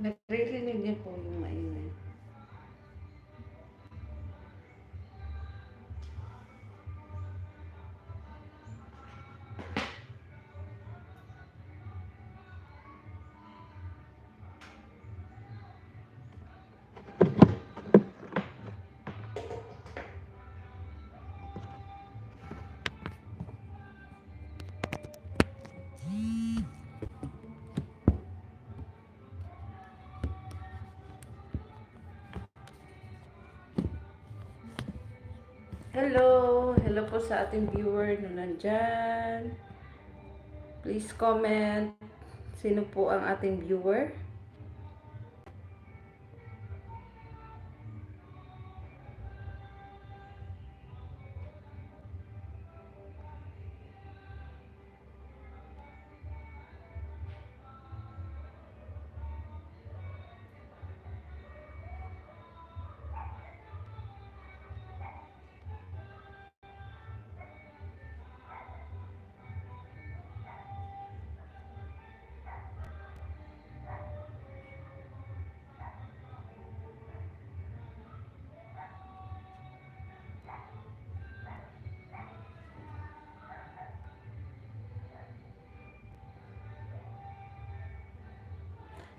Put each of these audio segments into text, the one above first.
Naririnig niyo po yung maingay. Hello po sa ating viewer na nandyan. Please comment sino po ang ating viewer.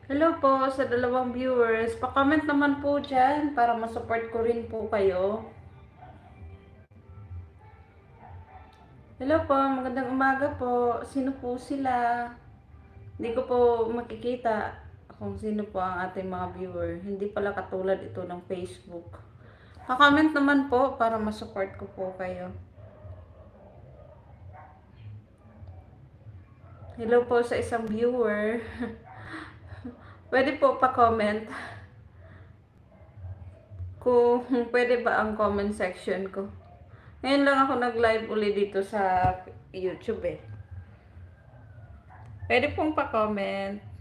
Hello po sa dalawang viewers. Pa-comment naman po dyan para ma-support ko rin po kayo. Hello po, magandang umaga po. Sino po sila? Hindi ko po makikita kung sino po ang ating mga viewer. Hindi pala katulad ito ng Facebook. Pa-comment naman po para ma-support ko po kayo. Hello po sa isang viewer. Pwede po pa-comment kung pwede ba ang comment section ko. Ngayon lang ako nag-live ulit dito sa YouTube eh. Pwede pong pa-comment.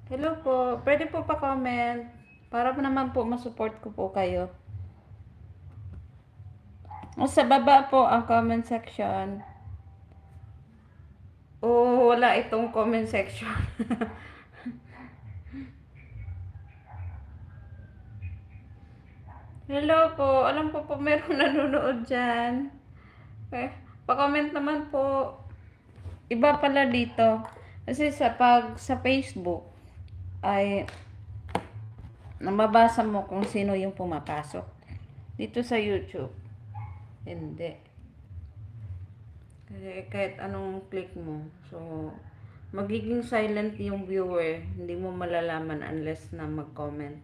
Hello po. Pwede po pa-comment. Para naman po ma-support ko po kayo. Sa baba po ang comment section. Oh, wala itong comment section. Hello po. Alam ko po meron nanonood dyan. Pa-comment naman po. Iba pala dito. Kasi sa Facebook ay mababasa mo kung sino yung pumapasok. Dito sa YouTube, hindi. Kasi kahit anong click mo, so magiging silent yung viewer, hindi mo malalaman unless na mag-comment.